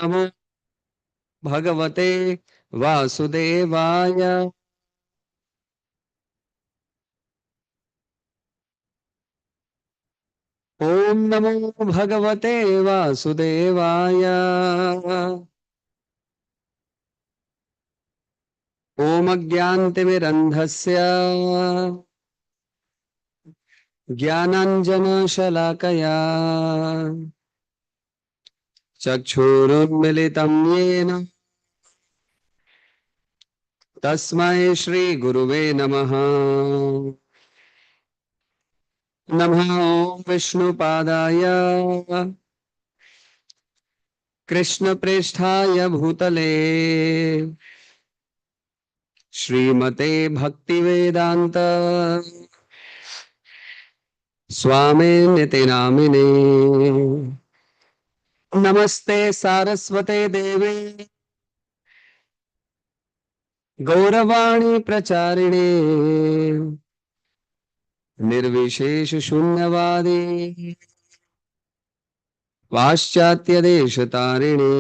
नमो भगवते वासुदेवाय। ओम नमो भगवते वासुदेवाय। ओम अज्ञानतिमिरन्धस्य ज्ञानाञ्जनशलाकया चक्षुरुन्मिलितं येन तस्मै श्रीगुरुवे नमः। नमः विष्णुपादाय कृष्णप्रेष्ठाय भूतले श्रीमते भक्तिवेदांत स्वामी निति नामिने। नमस्ते सारस्वते देवे गौरवाणी प्रचारिणे निर्विशेष शून्यवादी पाश्चात्य देश तारिणे।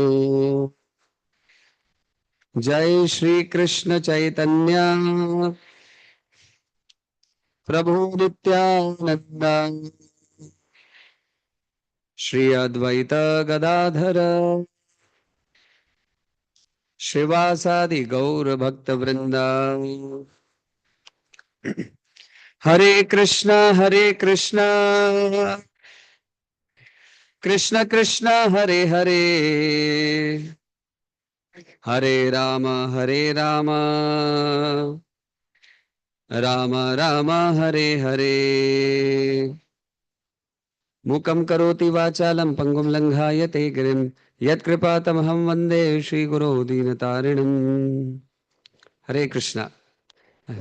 जय श्री कृष्ण चैतन्य प्रभु नित्यानंद श्री अद्वैत गदाधर श्रीवासादि गौर भक्त वृंदा। हरे कृष्णा कृष्ण कृष्ण हरे हरे हरे राम राम राम हरे हरे। मूकं करोति वाचालं पंगुं लंघायते गिरिं यत्कृपातमहं वन्दे श्रीगुरो दीनतारिणम्। हरे Krishna.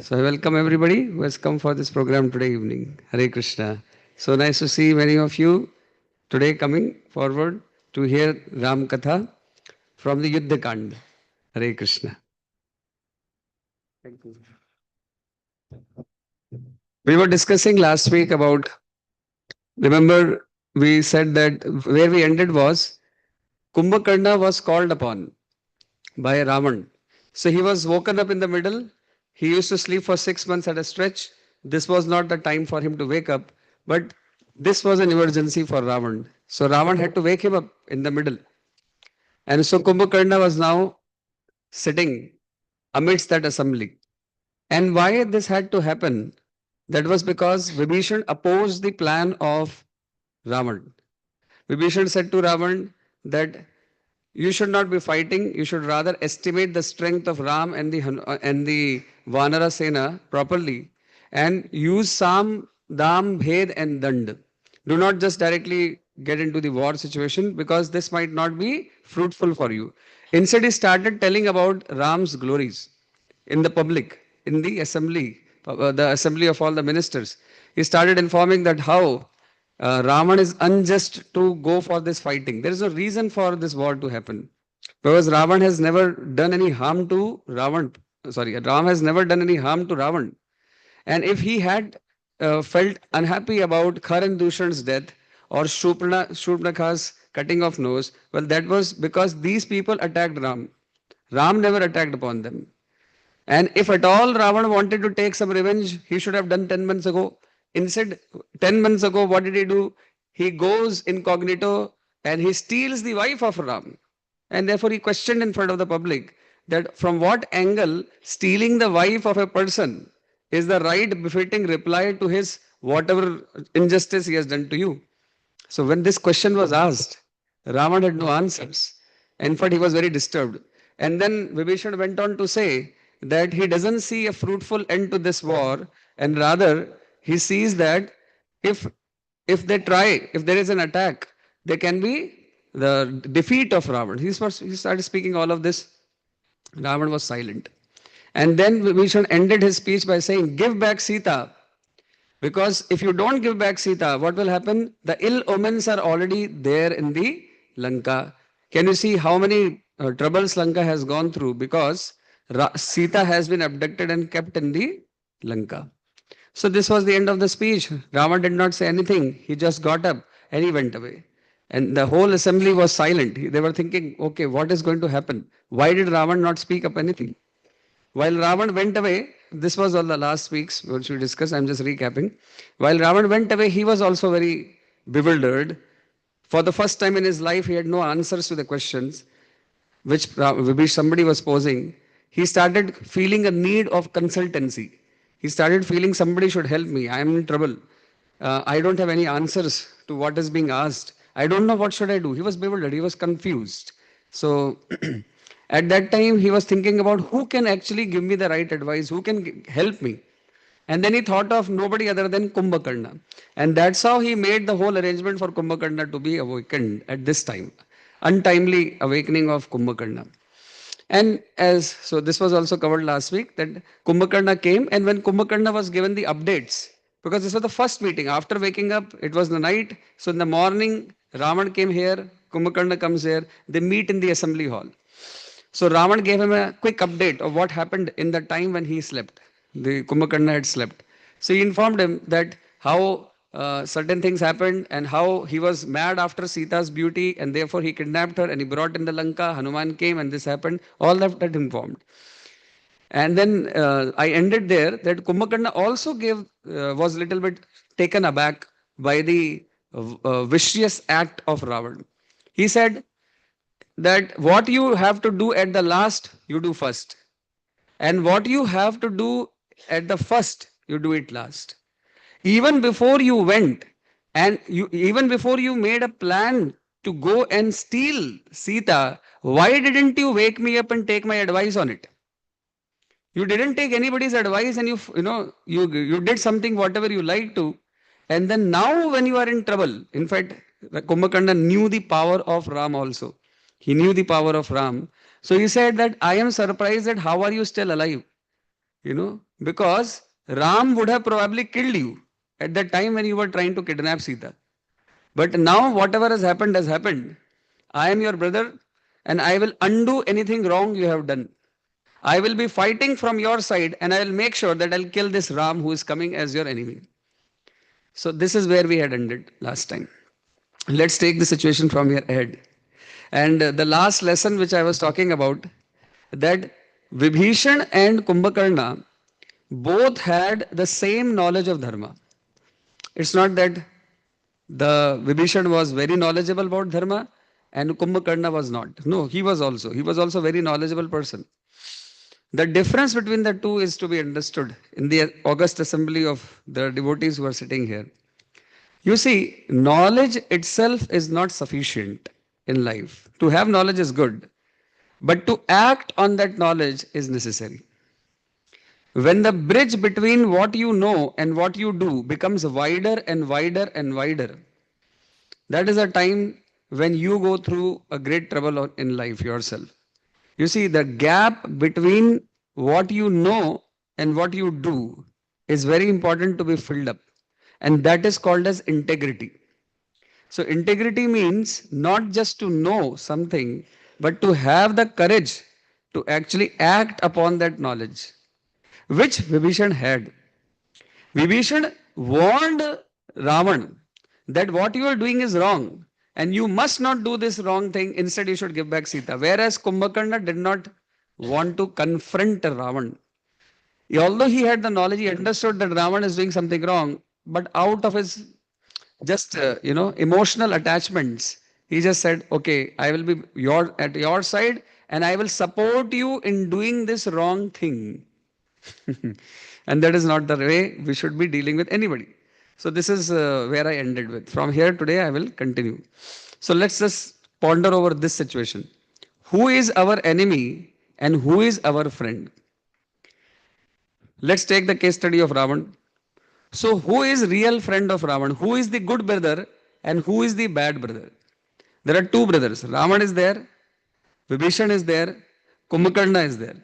So I welcome everybody who has come for this program today evening. Hare Krishna. So nice to see many of you today coming forward to hear Ram Katha from the Yuddha Kand. Hare Krishna. Thank you. We were discussing last week about, remember, we said that where we ended was Kumbhakarna was called upon by Ravan. So he was woken up in the middle. He used to sleep for 6 months at a stretch. This was not the time for him to wake up, but this was an emergency for Ravan. So Ravan had to wake him up in the middle. And so Kumbhakarna was now sitting amidst that assembly. And why this had to happen? That was because Vibhishana opposed the plan of Ravan. Vibhishana said to Ravan that you should not be fighting. You should rather estimate the strength of Ram and the Vanara Sena properly, and use Sam, Dam, Bhed, and Dand. Do not just directly get into the war situation because this might not be fruitful for you. Instead, he started telling about Ram's glories in the public, in the assembly of all the ministers. He started informing that how Raman is unjust to go for this fighting. There is a reason for this war to happen. Because Ravan has never done any harm to Ravan. Sorry, Ram has never done any harm to Ravan. And if he had felt unhappy about Khar and Dushan's death or Shurpanakha's cutting off nose, well, that was because these people attacked Ram. Ram never attacked upon them. And if at all Ravan wanted to take some revenge, he should have done 10 months ago. Instead, 10 months ago, what did he do? He goes incognito and he steals the wife of Ram. And therefore, he questioned in front of the public that from what angle stealing the wife of a person is the right befitting reply to his whatever injustice he has done to you. So when this question was asked, Ravan had no answers. In fact, he was very disturbed. And then Vibhishana went on to say that he doesn't see a fruitful end to this war, and rather he sees that if if they try, if there is an attack, there can be the defeat of Ravan. He started speaking all of this. Ravan was silent. And then Vibhishana ended his speech by saying, give back Sita. Because if you don't give back Sita, what will happen? The ill omens are already there in the Lanka. Can you see how many troubles Lanka has gone through? Because Sita has been abducted and kept in the Lanka. So this was the end of the speech. Rama did not say anything. He just got up and he went away. And the whole assembly was silent. They were thinking, okay, what is going to happen? Why did Ravan not speak up anything? While Ravan went away, this was all the last weeks which we discussed. I'm just recapping. While Ravan went away, he was also very bewildered. For the first time in his life, he had no answers to the questions which somebody was posing. He started feeling a need of consultancy. He started feeling somebody should help me. I am in trouble. I don't have any answers to what is being asked. I don't know what should I do. He was bewildered. He was confused. So at that time, he was thinking about who can actually give me the right advice, who can help me. And then he thought of nobody other than Kumbhakarna. And that's how he made the whole arrangement for Kumbhakarna to be awakened at this time. Untimely awakening of Kumbhakarna. And so this was also covered last week that Kumbhakarna came, and when Kumbhakarna was given the updates, because this was the first meeting after waking up, it was the night. So in the morning, Ravan came here, Kumbhakarna comes here, they meet in the assembly hall. So Ravan gave him a quick update of what happened in the time when he slept. The Kumbhakarna had slept. So he informed him that how certain things happened and how he was mad after Sita's beauty and therefore he kidnapped her and he brought in the Lanka. Hanuman came and this happened. All that informed. And then I ended there that Kumbhakarna also was a little bit taken aback by the vicious act of Ravan. He said, that what you have to do at the last, you do first. And what you have to do at the first, you do it last. Even before you went, and even before you made a plan to go and steal Sita, why didn't you wake me up and take my advice on it? You didn't take anybody's advice and you did something whatever you like to. And then now when you are in trouble, in fact, Kumbhakarna knew the power of Ram also. He knew the power of Ram. So he said that I am surprised that how are you still alive? Because Ram would have probably killed you at that time when you were trying to kidnap Sita. But now whatever has happened has happened. I am your brother and I will undo anything wrong you have done. I will be fighting from your side and I will make sure that I'll kill this Ram who is coming as your enemy. So this is where we had ended last time. Let's take the situation from here ahead. And the last lesson which I was talking about, that Vibhishana and Kumbhakarna both had the same knowledge of Dharma. It's not that the Vibhishana was very knowledgeable about Dharma and Kumbhakarna was not. No, he was also. He was also a very knowledgeable person. The difference between the two is to be understood in the august assembly of the devotees who are sitting here. You see, knowledge itself is not sufficient in life. To have knowledge is good, but to act on that knowledge is necessary. When the bridge between what you know and what you do becomes wider and wider and wider, that is a time when you go through a great trouble in life yourself. You see, the gap between what you know and what you do is very important to be filled up. And that is called as integrity. So, integrity means not just to know something, but to have the courage to actually act upon that knowledge, which Vibhishan had. Vibhishan warned Ravan that what you are doing is wrong and you must not do this wrong thing. Instead, you should give back Sita. Whereas Kumbhakarna did not want to confront Ravan. Although he had the knowledge, he understood that Ravan is doing something wrong, but out of his just emotional attachments, he just said, okay, I will be at your side and I will support you in doing this wrong thing. And that is not the way we should be dealing with anybody. So this is where I ended with. From here today, I will continue. So let's just ponder over this situation. Who is our enemy and who is our friend? Let's take the case study of Ravan. So who is real friend of Ravan? Who is the good brother and who is the bad brother? There are two brothers. Ravan is there, Vibhishan is there, Kumbhakarna is there.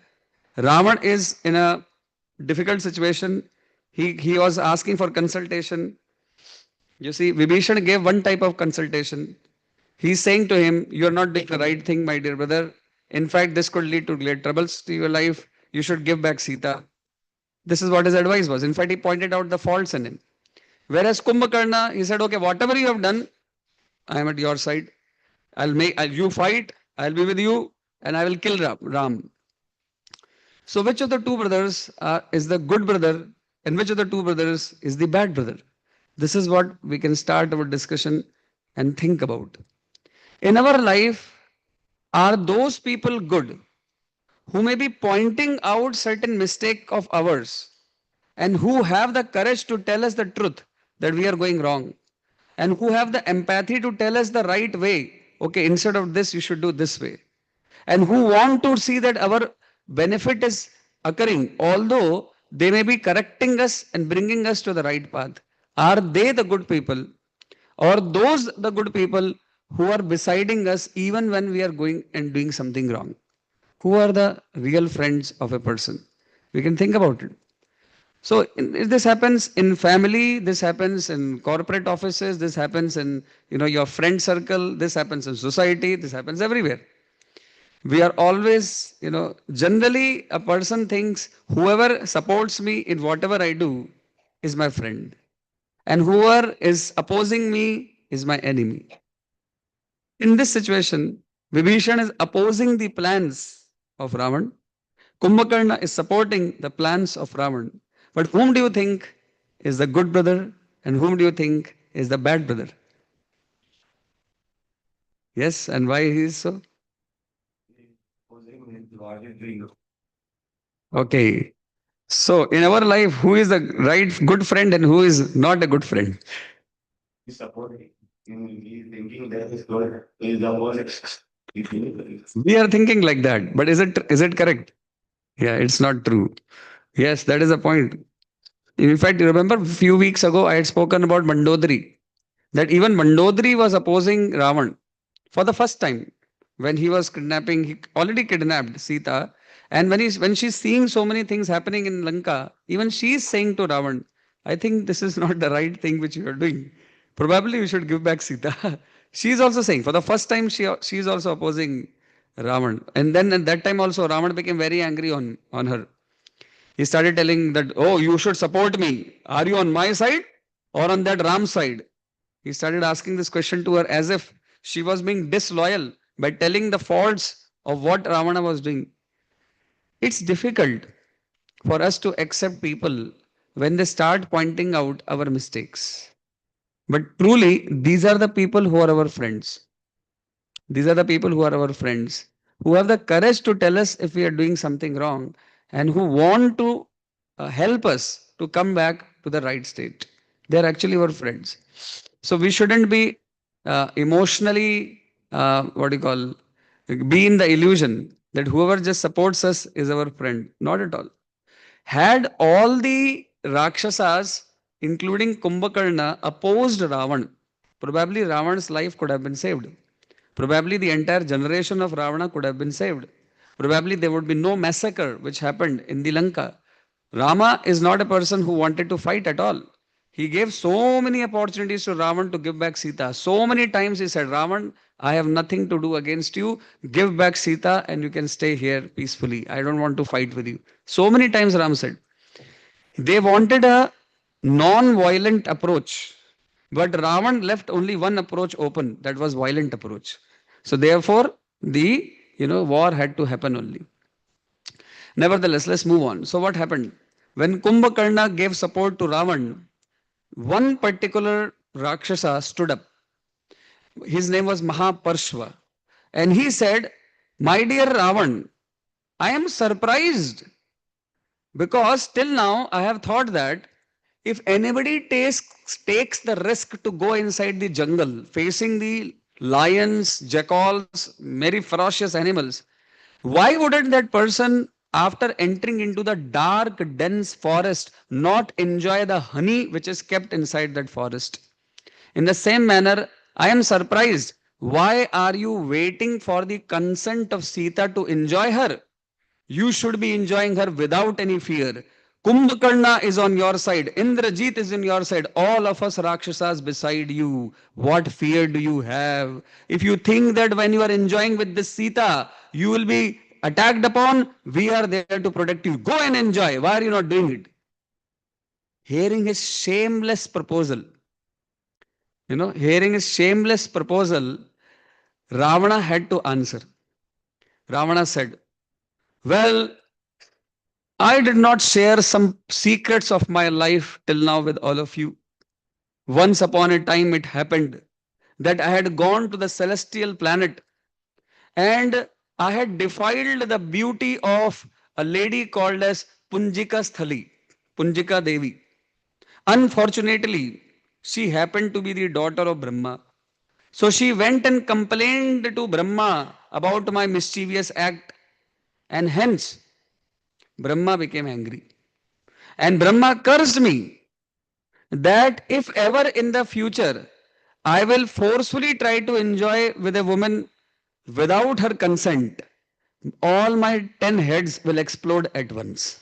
Ravan is in a difficult situation. He was asking for consultation. You see, Vibhishan gave one type of consultation. He's saying to him, you are not doing the right thing, my dear brother. In fact, this could lead to great troubles to your life. You should give back Sita. This is what his advice was. In fact, he pointed out the faults in him. Whereas Kumbhakarna, he said, okay, whatever you have done, I am at your side. You fight, I'll be with you, and I will kill Ram. So which of the two brothers is the good brother and which of the two brothers is the bad brother? This is what we can start our discussion and think about. In our life, are those people good who may be pointing out certain mistake of ours and who have the courage to tell us the truth that we are going wrong and who have the empathy to tell us the right way. Okay, instead of this, you should do this way. And who want to see that our benefit is occurring, although they may be correcting us and bringing us to the right path. Are they the good people? Or those the good people who are besiding us even when we are going and doing something wrong? Who are the real friends of a person? We can think about it. So this happens in family, this happens in corporate offices, this happens in your friend circle, this happens in society, this happens everywhere. We are always, generally a person thinks whoever supports me in whatever I do is my friend, and whoever is opposing me is my enemy. In this situation, Vibhishana is opposing the plans of Ravan. Kumbhakarna is supporting the plans of Ravan. But whom do you think is the good brother and whom do you think is the bad brother? Yes, and why he is so? Okay. So in our life, who is the right good friend and who is not a good friend? We are thinking like that, but is it correct? Yeah, it's not true. Yes, that is the point. In fact, you remember a few weeks ago I had spoken about Mandodari, that even Mandodari was opposing Ravan for the first time when he was kidnapping. He already kidnapped Sita, and when she's seeing so many things happening in Lanka, even she is saying to Ravan, "I think this is not the right thing which you are doing. Probably we should give back Sita." She is also saying for the first time she is also opposing Ravan, and then at that time also Ravan became very angry on her. He started telling that, "Oh, you should support me. Are you on my side or on that Ram side?" He started asking this question to her as if she was being disloyal by telling the faults of what Ravana was doing. It's difficult for us to accept people when they start pointing out our mistakes. But truly, these are the people who are our friends. These are the people who are our friends, who have the courage to tell us if we are doing something wrong and who want to help us to come back to the right state. They are actually our friends. So we shouldn't be emotionally, what do you call, be in the illusion that whoever just supports us is our friend. Not at all. Had all the Rakshasas, including Kumbhakarna, opposed Ravan, probably Ravan's life could have been saved. Probably the entire generation of Ravana could have been saved. Probably there would be no massacre which happened in the Lanka. Rama is not a person who wanted to fight at all. He gave so many opportunities to Ravan to give back Sita. So many times he said, Ravan, I have nothing to do against you. Give back Sita and you can stay here peacefully. I don't want to fight with you. So many times Ram said. They wanted a non-violent approach, but Ravan left only one approach open, that was violent approach. So therefore, the war had to happen only. Nevertheless, let's move on. So what happened? When Kumbhakarna gave support to Ravan, one particular Rakshasa stood up. His name was Mahaparshva. And he said, My dear Ravan, I am surprised because till now I have thought that if anybody takes the risk to go inside the jungle, facing the lions, jackals, very ferocious animals, why wouldn't that person, after entering into the dark, dense forest, not enjoy the honey which is kept inside that forest? In the same manner, I am surprised. Why are you waiting for the consent of Sita to enjoy her? You should be enjoying her without any fear. Kumbhakarna is on your side. Indrajit is in your side. All of us Rakshasas beside you. What fear do you have? If you think that when you are enjoying with this Sita, you will be attacked upon, we are there to protect you. Go and enjoy. Why are you not doing it? Hearing his shameless proposal, Hearing his shameless proposal, Ravana had to answer. Ravana said, "Well, I did not share some secrets of my life till now with all of you. Once upon a time, it happened that I had gone to the celestial planet and I had defiled the beauty of a lady called as Punjika Sthali, Punjika Devi. Unfortunately, she happened to be the daughter of Brahma. So she went and complained to Brahma about my mischievous act, and hence Brahma became angry. And Brahma cursed me that if ever in the future I will forcefully try to enjoy with a woman without her consent, all my 10 heads will explode at once.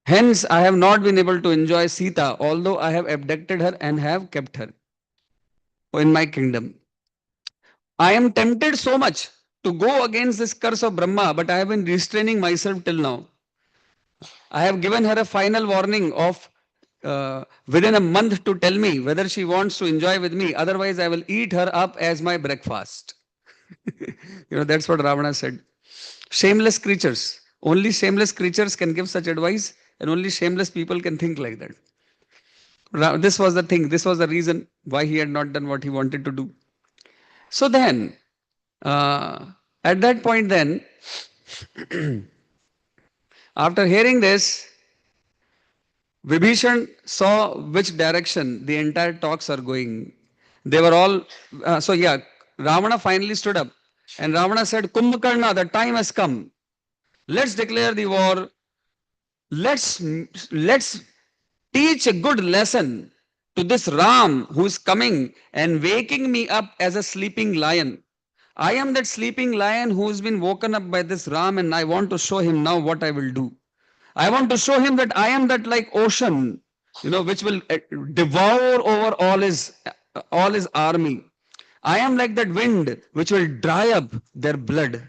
Hence, I have not been able to enjoy Sita, although I have abducted her and have kept her in my kingdom. I am tempted so much to go against this curse of Brahma, but I have been restraining myself till now. I have given her a final warning of within a month to tell me whether she wants to enjoy with me. Otherwise, I will eat her up as my breakfast. That's what Ravana said. Shameless creatures. Only shameless creatures can give such advice, and only shameless people can think like that. This was the thing. This was the reason why he had not done what he wanted to do. So then, uh, at that point, then, after hearing this, Vibhishan saw which direction the entire talks are going. They were all, so yeah, Ravana finally stood up and Ravana said, Kumbhakarna, the time has come. Let's declare the war. Let's, let's teach a good lesson to this Ram who is coming and waking me up as a sleeping lion. I am that sleeping lion who has been woken up by this Ram and I want to show him now what I will do. I want to show him that I am that like ocean, which will devour over all his army. I am like that wind which will dry up their blood.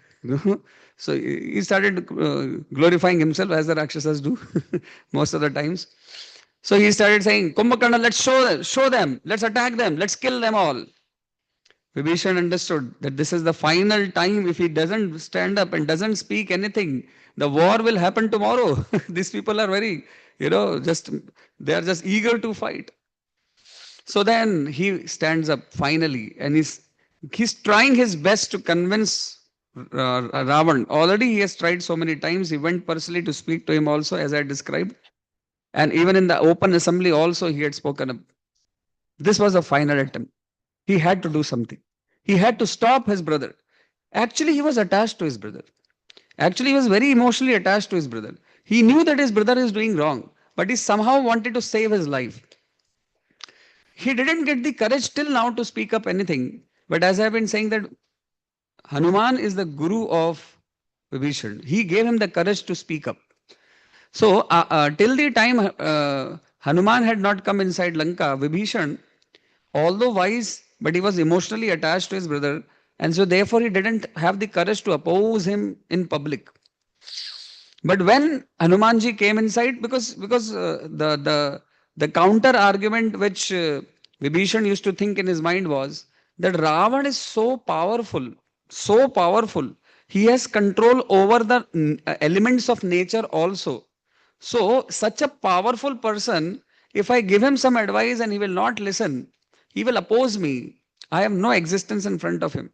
So he started glorifying himself as the Rakshasas do most of the times. So he started saying, Kumbhakarna, let's show them, let's attack them, let's kill them all. Vibhishan understood that this is the final time. If he doesn't stand up and doesn't speak anything, the war will happen tomorrow. These people are very, they are just eager to fight. So then he stands up finally and he's trying his best to convince Ravan. Already he has tried so many times. He went personally to speak to him also, as I described. And even in the open assembly also he had spoken up. This was the final attempt. He had to do something. He had to stop his brother. Actually, he was attached to his brother. Actually, he was very emotionally attached to his brother. He knew that his brother is doing wrong, but he somehow wanted to save his life. He didn't get the courage till now to speak up anything. But as I've been saying that Hanuman is the guru of Vibhishan. He gave him the courage to speak up. So till the time Hanuman had not come inside Lanka, Vibhishan, although wise, but he was emotionally attached to his brother, and so therefore he didn't have the courage to oppose him in public. But when Hanumanji came inside, because the counter argument which Vibhishan used to think in his mind was that Ravan is so powerful, so powerful. He has control over the elements of nature also. So such a powerful person, if I give him some advice and he will not listen, he will oppose me. I have no existence in front of him.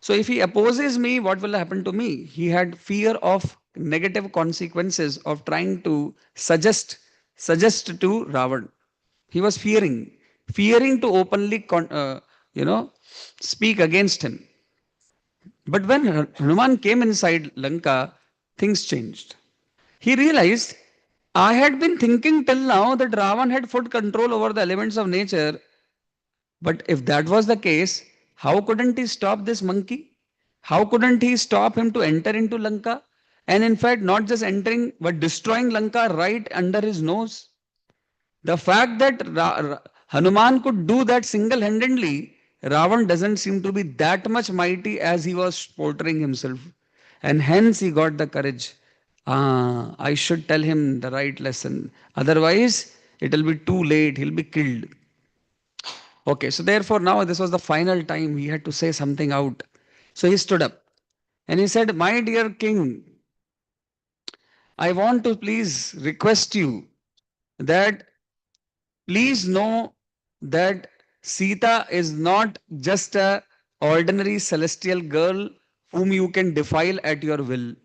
So if he opposes me, what will happen to me? He had fear of negative consequences of trying to suggest to Ravan. He was fearing to openly speak against him. But when Hanuman came inside Lanka, things changed. He realized I had been thinking till now that Ravan had full control over the elements of nature. But if that was the case, how couldn't he stop this monkey? How couldn't he stop him to enter into Lanka? And in fact, not just entering, but destroying Lanka right under his nose. The fact that Hanuman could do that single handedly, Ravan doesn't seem to be that much mighty as he was portraying himself. And hence he got the courage. I should tell him the right lesson. Otherwise, it will be too late. He'll be killed. Okay, so therefore now this was the final time he had to say something out. So he stood up and he said, "My dear king, I want to please request you that please know that Sita is not just a ordinary celestial girl whom you can defile at your will.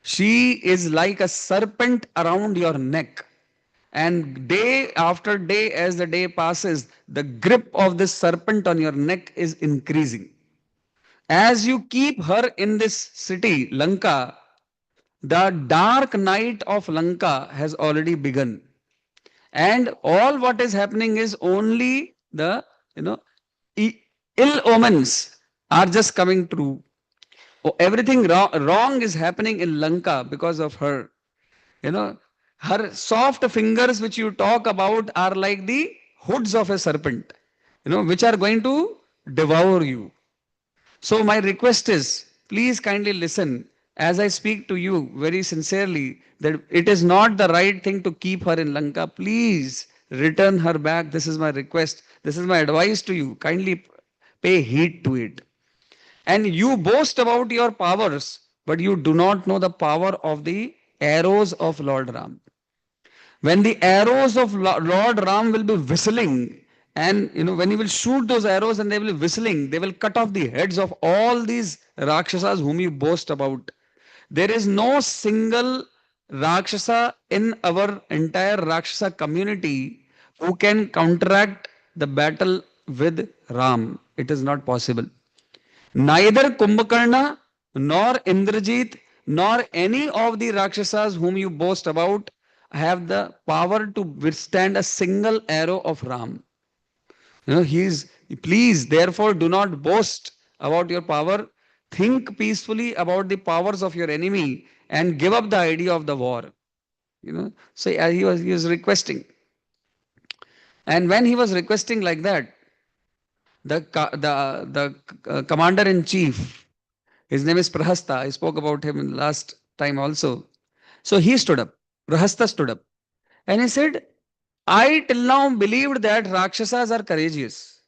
She is like a serpent around your neck. And day after day, as the day passes, the grip of this serpent on your neck is increasing. As you keep her in this city, Lanka, the dark night of Lanka has already begun. And all what is happening is only the, you know, ill omens are just coming true. Everything wrong is happening in Lanka because of her. You know, her soft fingers, which you talk about, are like the hoods of a serpent, which are going to devour you. So, my request is please kindly listen as I speak to you very sincerely that it is not the right thing to keep her in Lanka. Please return her back. This is my request. This is my advice to you. Kindly pay heed to it. And you boast about your powers, but you do not know the power of the arrows of Lord Ram. When the arrows of Lord Ram will be whistling, and when he will shoot those arrows and they will be whistling, they will cut off the heads of all these Rakshasas whom you boast about. There is no single Rakshasa in our entire Rakshasa community who can counteract the battle with Ram. It is not possible. Neither Kumbhakarna nor Indrajit nor any of the Rakshasas whom you boast about have the power to withstand a single arrow of Ram. Please, therefore, do not boast about your power. Think peacefully about the powers of your enemy and give up the idea of the war. So he was requesting. And when he was requesting like that, the commander in chief, his name is Prahasta. I spoke about him in last time also. So he stood up. Prahasta stood up. And he said, I till now believed that Rakshasas are courageous.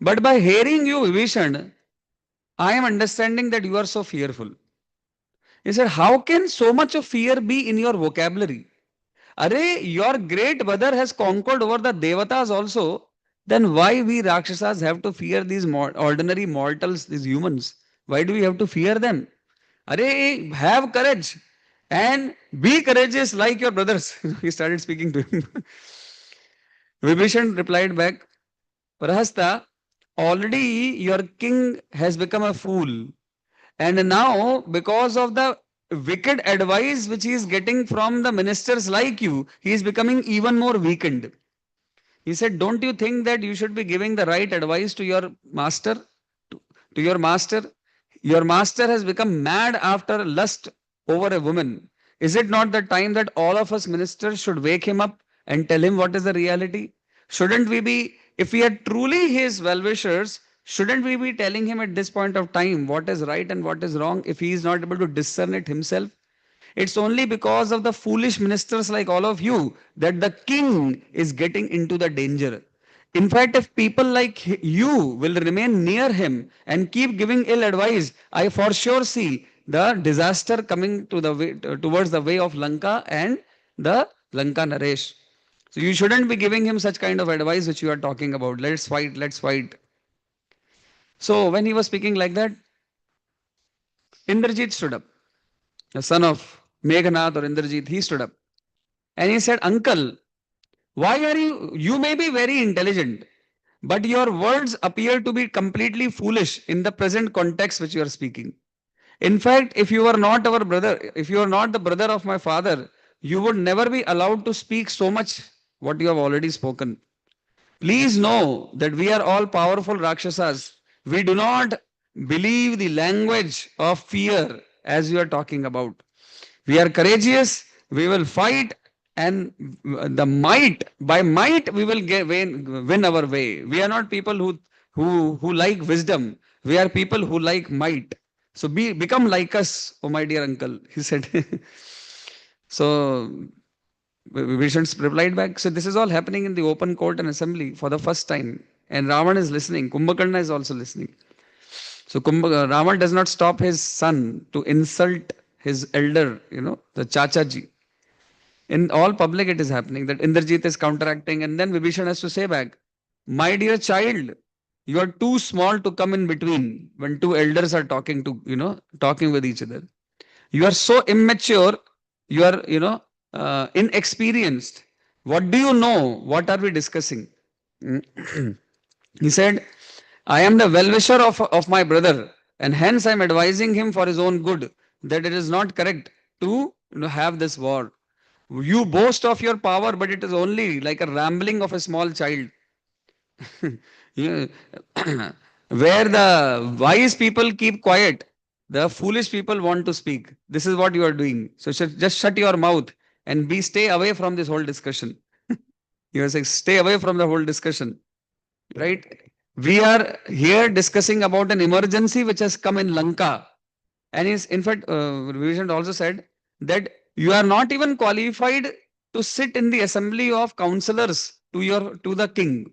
But by hearing you, Vibhishana, I am understanding that you are so fearful. He said, how can so much of fear be in your vocabulary? Array, your great brother has conquered over the Devatas also. Then why we Rakshasas have to fear these ordinary mortals, these humans? Why do we have to fear them? Array, have courage and be courageous like your brothers. He started speaking to him. Vibhishan replied back, Prahasta, already your king has become a fool. And now, because of the wicked advice which he is getting from the ministers like you, he is becoming even more weakened. He said, don't you think that you should be giving the right advice to your master? To, to your master? Your master has become mad after lust over a woman. Is it not the time that all of us ministers should wake him up and tell him what is the reality? Shouldn't we be, if we are truly his well wishers, shouldn't we be telling him at this point of time what is right and what is wrong if he is not able to discern it himself? It's only because of the foolish ministers like all of you that the king is getting into the danger. In fact, if people like you will remain near him and keep giving ill advice, I for sure see the disaster coming to the way, towards the way of Lanka and the Lanka Naresh. So you shouldn't be giving him such kind of advice which you are talking about. Let's fight, let's fight. So when he was speaking like that, Indrajit stood up, the son of Meghanath or Indrajit, he stood up. And he said, Uncle, why are you may be very intelligent, but your words appear to be completely foolish in the present context which you are speaking. In fact, if you are not our brother, if you are not the brother of my father, you would never be allowed to speak so much what you have already spoken. Please know that we are all powerful Rakshasas. We do not believe the language of fear as you are talking about. We are courageous, we will fight, and the might, by might, we will win our way. We are not people who like wisdom. We are people who like might. So become like us, oh my dear uncle, he said. So Vishnu replied back, so this is all happening in the open court and assembly for the first time. and Ravan is listening. Kumbhakarna is also listening. So Ravan does not stop his son to insult his elder, the Chachaji. In all public, it is happening that Indrajit is counteracting, and then Vibhishan has to say back, "My dear child, you are too small to come in between when two elders are talking talking with each other. You are so immature, you are, inexperienced. What do you know? What are we discussing?" He said, "I am the well-wisher of my brother, and hence I am advising him for his own good that it is not correct to have this war. You boast of your power, but it is only like a rambling of a small child. You- Where the wise people keep quiet, the foolish people want to speak. This is what you are doing. So just shut your mouth and stay away from this whole discussion." You are saying, stay away from the whole discussion, right? We are here discussing about an emergency which has come in Lanka. And is in fact, Vibhishana also said that you are not even qualified to sit in the assembly of counselors to the king.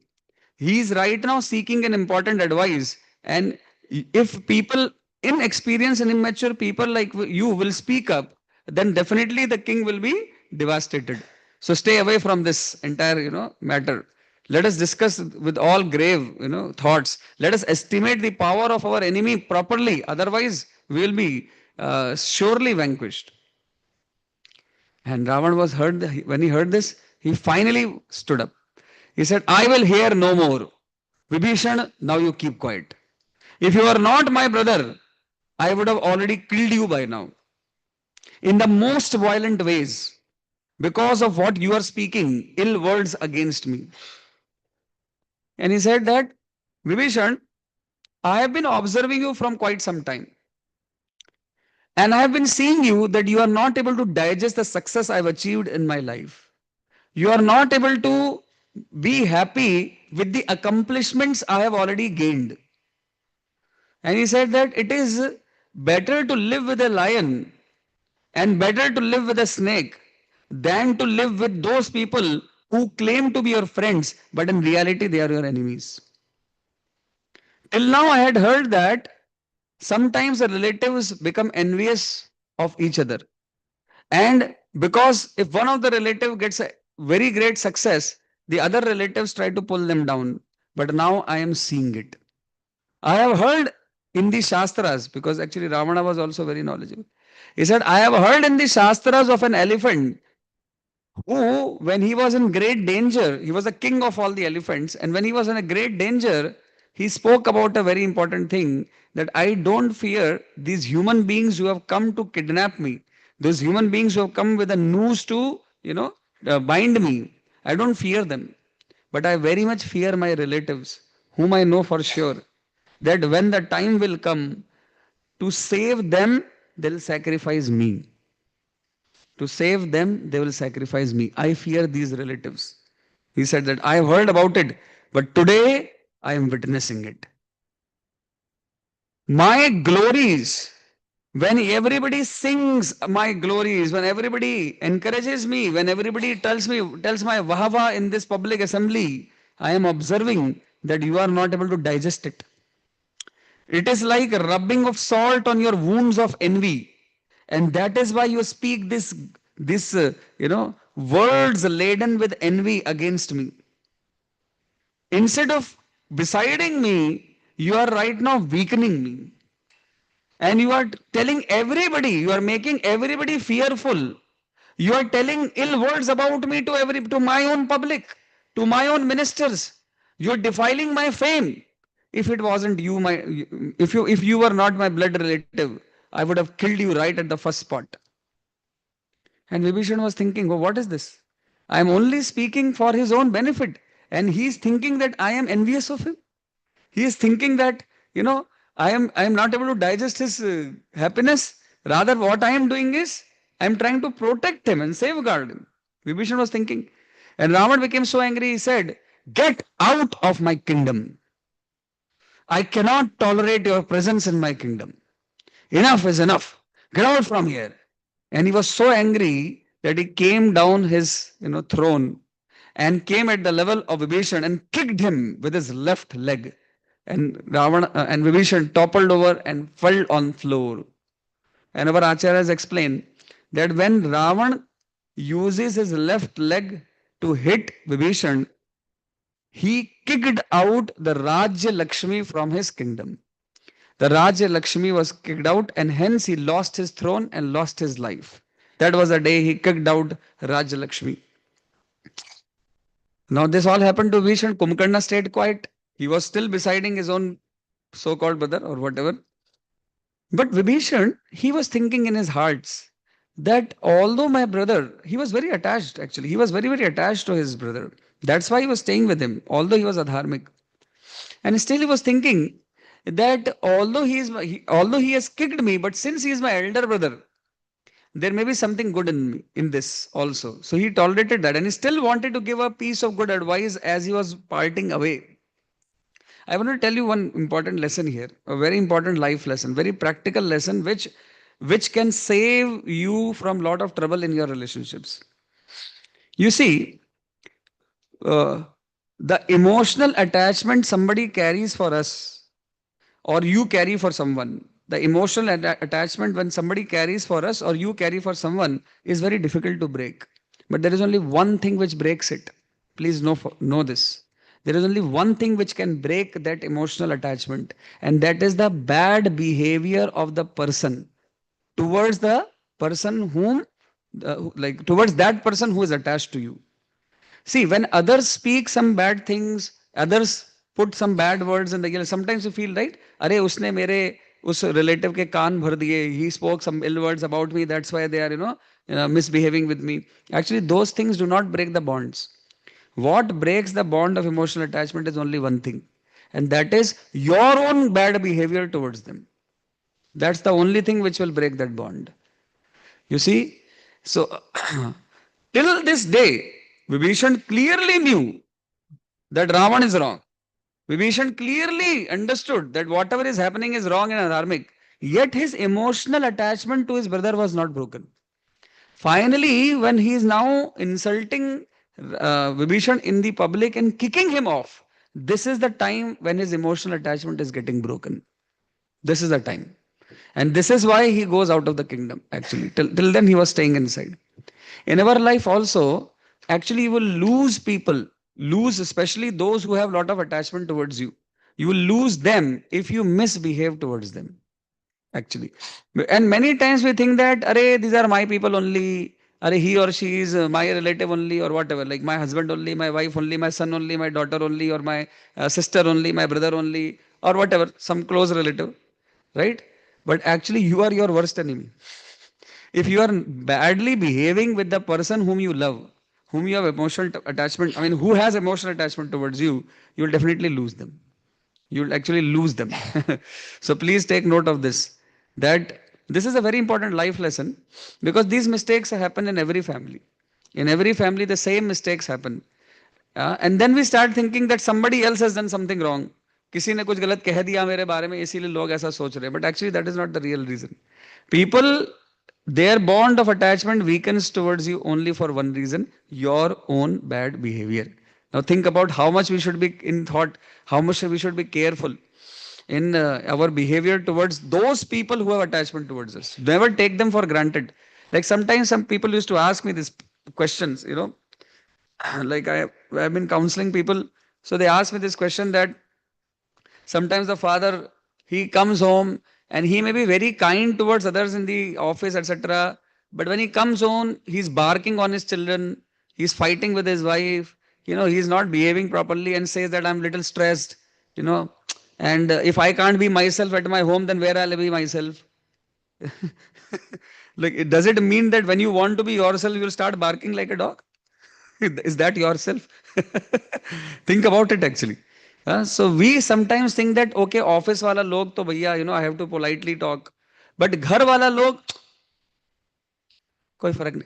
He is right now seeking an important advice, and if people inexperienced and immature people like you will speak up, then definitely the king will be devastated. So stay away from this entire matter. Let us discuss with all grave thoughts. Let us estimate the power of our enemy properly, otherwise we will be surely vanquished. And Ravan was heard when he heard this, he finally stood up. He said, "I will hear no more. Vibhishan, now you keep quiet. If you are not my brother, I would have already killed you by now in the most violent ways because of what you are speaking ill words against me." And he said that, "Vibhishan, I have been observing you from quite some time. And I have been seeing you that you are not able to digest the success I've achieved in my life. You are not able to be happy with the accomplishments I have already gained." And he said that it is better to live with a lion and better to live with a snake than to live with those people who claim to be your friends, but in reality they are your enemies. Till now, I had heard that sometimes the relatives become envious of each other. And because if one of the relative gets a very great success, the other relatives try to pull them down. But now I am seeing it. I have heard in the Shastras, because actually Ravana was also very knowledgeable. He said, "I have heard in the Shastras of an elephant who, when he was in great danger, he was the king of all the elephants, and when he was in a great danger, he spoke about a very important thing that I don't fear these human beings who have come to kidnap me, those human beings who have come with a noose to, bind me. I don't fear them, but I very much fear my relatives, whom I know for sure that when the time will come to save them, they'll sacrifice me. To save them, they will sacrifice me. I fear these relatives." He said that I have heard about it, but today I am witnessing it. My glories, when everybody sings my glories, when everybody encourages me, when everybody tells my wahava in this public assembly, I am observing that you are not able to digest it. It is like rubbing of salt on your wounds of envy. And that is why you speak this words laden with envy against me. Instead of deciding me, you are right now weakening me. And you are telling everybody, you are making everybody fearful. You are telling ill words about me to my own public, to my own ministers. You are defiling my fame. If it wasn't you, if you were not my blood relative, I would have killed you right at the first spot. And Vibhishan was thinking, oh, what is this? I am only speaking for his own benefit. And he is thinking that I am envious of him. He is thinking that, I am not able to digest his happiness. Rather, what I am doing is, I am trying to protect him and safeguard him. Vibhishan was thinking. And Ravan became so angry, he said, "Get out of my kingdom. I cannot tolerate your presence in my kingdom. Enough is enough. Get out from here." And he was so angry that he came down his throne and came at the level of Vibhishan and kicked him with his left leg. And Vibhishan toppled over and fell on floor. And our acharyas explain that when Ravan uses his left leg to hit Vibhishan, he kicked out the Rajya Lakshmi from his kingdom. The Rajya Lakshmi was kicked out, and hence he lost his throne and lost his life. That was the day he kicked out Rajya Lakshmi. Now, this all happened to Vibhishan. Kumbhakarna stayed quiet. He was still besiding his own so called brother or whatever. But Vibhishan, he was thinking in his hearts that although my brother, he was very attached actually. He was very, very attached to his brother. That's why he was staying with him, although he was adharmic. And still he was thinking that although he has kicked me, but since he is my elder brother, there may be something good in me in this also. So he tolerated that and he still wanted to give a piece of good advice as he was parting away. I want to tell you one important lesson here, a very important life lesson, very practical lesson which can save you from lot of trouble in your relationships. You see, uh, the emotional attachment somebody carries for us or you carry for someone, the emotional attachment when somebody carries for us or you carry for someone is very difficult to break. But there is only one thing which breaks it. Please know this. There is only one thing which can break that emotional attachment, and that is the bad behavior of the person towards the person towards that person who is attached to you. See, when others speak some bad things, others put some bad words in the ear, sometimes you feel, right? Arey, usne mere us relative ke kaan bhar diye. He spoke some ill words about me. That's why they are, misbehaving with me. Actually, those things do not break the bonds. What breaks the bond of emotional attachment is only one thing, and that is your own bad behavior towards them. That's the only thing which will break that bond. You see? So, till this day, Vibhishan clearly knew that Ravan is wrong. Vibhishan clearly understood that whatever is happening is wrong and adharmic. Yet his emotional attachment to his brother was not broken. Finally, when he is now insulting Vibhishan in the public and kicking him off, this is the time when his emotional attachment is getting broken. This is the time. And this is why he goes out of the kingdom, actually. Till then, he was staying inside. In our life also, actually, you will lose people, lose especially those who have a lot of attachment towards you. You will lose them if you misbehave towards them, actually. And many times we think that, Arey, these are my people only. Arey, he or she is my relative only or whatever, like my husband only, my wife only, my son only, my daughter only, or my sister only, my brother only, or whatever, some close relative, right? But actually, you are your worst enemy. If you are badly behaving with the person whom you love, whom you have emotional attachment, I mean, who has emotional attachment towards you, you will definitely lose them. You will actually lose them. So please take note of this. That this is a very important life lesson because these mistakes happen in every family. In every family, the same mistakes happen. And then we start thinking that somebody else has done something wrong. किसी ने कुछ गलत कह दिया मेरे बारे में इसीलिए लोग ऐसा सोच रहे हैं. But actually that is not the real reason. People, their bond of attachment weakens towards you only for one reason, your own bad behavior. Now think about how much we should be in thought, how much we should be careful in our behavior towards those people who have attachment towards us. Never take them for granted. Like sometimes some people used to ask me these questions, like I've been counseling people. So they ask me this question that sometimes the father, he comes home and he may be very kind towards others in the office, etc. But when he comes home, he's barking on his children, he's fighting with his wife, he's not behaving properly and says that I'm little stressed, you know, and if I can't be myself at my home, then where I'll be myself? Like, does it mean that when you want to be yourself, you'll start barking like a dog? Is that yourself? Think about it actually. So we sometimes think that okay, office wala log to bhaiya, I have to politely talk. But घर वाला लोग कोई फर्क नहीं.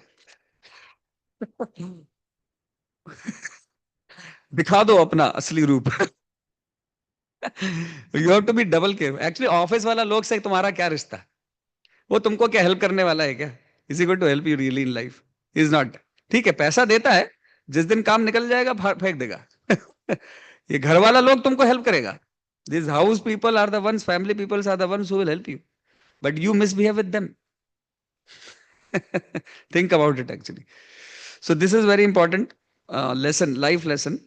दिखा दो अपना असली रूप. You have to be double careful. Actually, office वाला लोग से तुम्हारा क्या रिश्ता? वो तुमको क्या हेल्प करने वाला है क्या? Is he going to help you really in life? Is not. ठीक है, पैसा देता है, जिस दिन काम निकल जाएगा फेंक देगा। ये घर वाला लोग तुमको हेल्प करेगा. These house people are the ones, family people are the ones who will help you. But you misbehave with them. Think about it actually. So this is very important lesson, life lesson.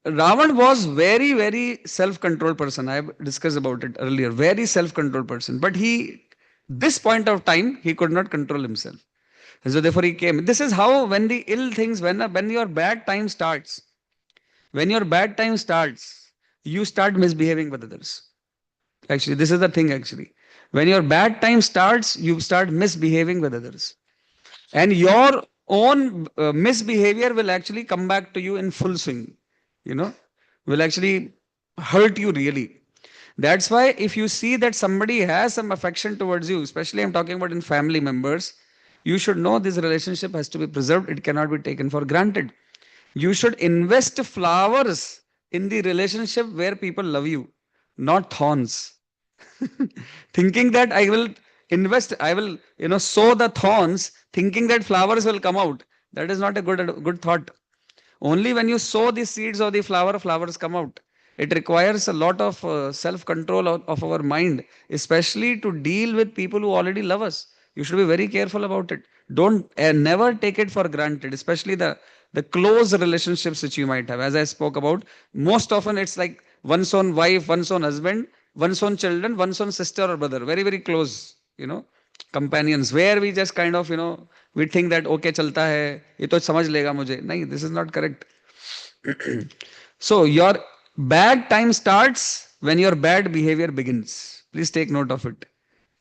Ravan was very self-controlled person. I have discussed about it earlier. Very self-controlled person. But this point of time, he could not control himself. And so therefore he came. This is how when the ill things, when your bad time starts, you start misbehaving with others. Actually, this is the thing actually. When your bad time starts, you start misbehaving with others. And your own misbehavior will actually come back to you in full swing, you know, will actually hurt you really. That's why if you see that somebody has some affection towards you, especially I'm talking about in family members, you should know this relationship has to be preserved. It cannot be taken for granted. You should invest flowers in the relationship where people love you, not thorns. Thinking that I will invest, I will, sow the thorns, thinking that flowers will come out. That is not a good thought. Only when you sow the seeds of the flower, flowers come out. It requires a lot of self-control of our mind, especially to deal with people who already love us. You should be very careful about it. Don't never take it for granted, especially the close relationships which you might have. As I spoke about, most often it's like one's own wife, one's own husband, one's own children, one's own sister or brother. Very close, companions. Where we just kind of, we think that okay, chalta hai, ye to samajh lega mujhe. Nahi, this is not correct. So your bad time starts when your bad behavior begins. Please take note of it.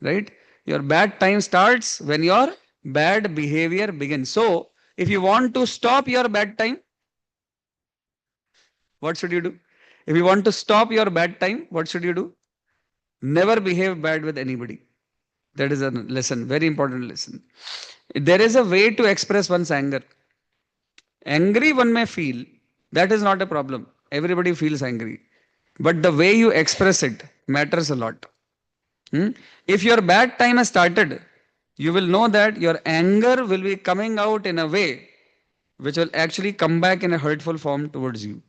Right? Your bad time starts when your bad behavior begins. So if you want to stop your bad time, what should you do? If you want to stop your bad time, what should you do? Never behave bad with anybody. That is a lesson, very important lesson. There is a way to express one's anger. Angry one may feel, that is not a problem. Everybody feels angry. But the way you express it matters a lot. If your bad time has started, you will know that your anger will be coming out in a way which will actually come back in a hurtful form towards you.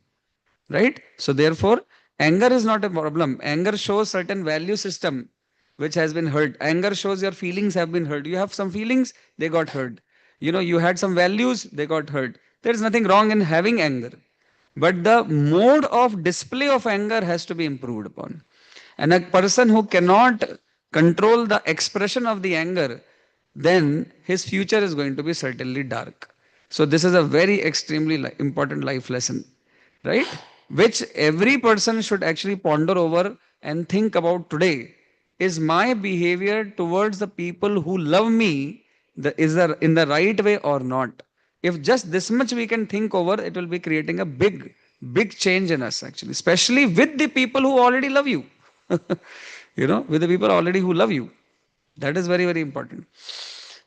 Right? So therefore, anger is not a problem. Anger shows certain value system which has been hurt. Anger shows your feelings have been hurt. You have some feelings, they got hurt. You had some values, they got hurt. There is nothing wrong in having anger. But the mode of display of anger has to be improved upon. And a person who cannot control the expression of the anger, then his future is going to be certainly dark. So this is a very extremely important life lesson, right? Which every person should actually ponder over and think about today. Is my behavior towards the people who love me in the right way or not? If just this much we can think over, it will be creating a big change in us actually, especially with the people who already love you. With the people already who love you. That is very important.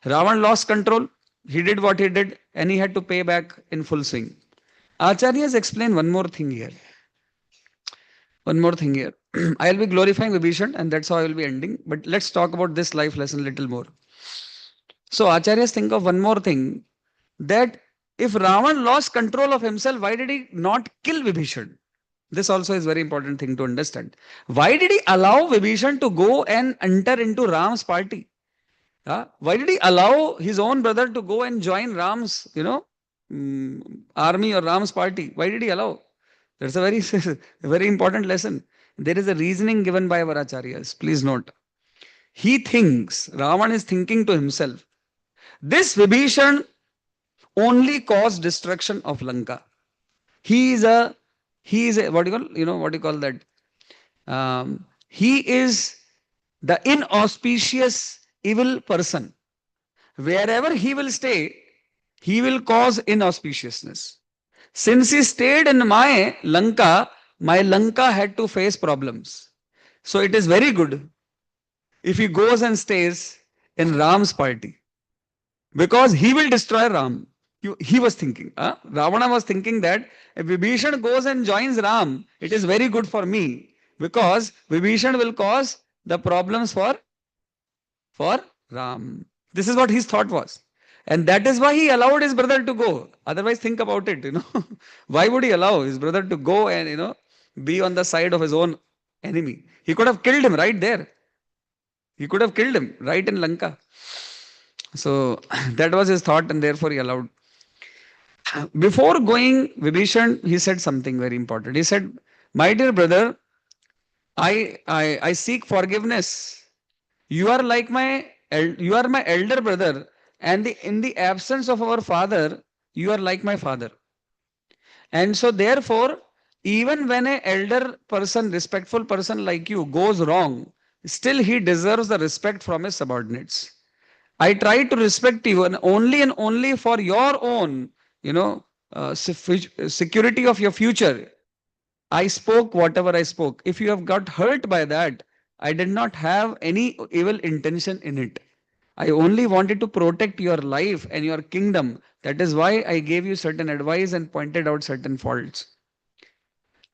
Ravan lost control. He did what he did and he had to pay back in full swing. Acharyas explain one more thing here. One more thing here. I'll be glorifying Vibhishana and that's how I will be ending. But let's talk about this life lesson a little more. So Acharyas think of one more thing, that if Ravan lost control of himself, why did he not kill Vibhishana? This also is very important thing to understand. Why did he allow Vibhishana to go and enter into Ram's party? Why did he allow his own brother to go and join Ram's, army or Ram's party? Why did he allow? That's a very important lesson. There is a reasoning given by our acharyas. Please note. Ravan is thinking to himself, this Vibhishan only caused destruction of Lanka. He is a, what do you call that? He is the inauspicious evil person. Wherever he will stay, he will cause inauspiciousness. Since he stayed in my Lanka had to face problems. So it is very good if he goes and stays in Ram's party, because he will destroy Ram. He was thinking, Ravana was thinking that if Vibhishan goes and joins Ram, it is very good for me, because Vibhishan will cause the problems for Ram. This is what his thought was. And that is why he allowed his brother to go. Otherwise, think about it, Why would he allow his brother to go and, be on the side of his own enemy? He could have killed him right there. He could have killed him right in Lanka. So that was his thought, and therefore he allowed. Before going, Vibhishan, he said something very important. He said, "My dear brother, I seek forgiveness. You are like you are my elder brother, and in the absence of our father, you are like my father. And so therefore, even when an elder person, respectful person like you goes wrong, still he deserves the respect from his subordinates. I try to respect you and only for your own, security of your future. I spoke whatever I spoke. If you have got hurt by that, I did not have any evil intention in it. I only wanted to protect your life and your kingdom. That is why I gave you certain advice and pointed out certain faults.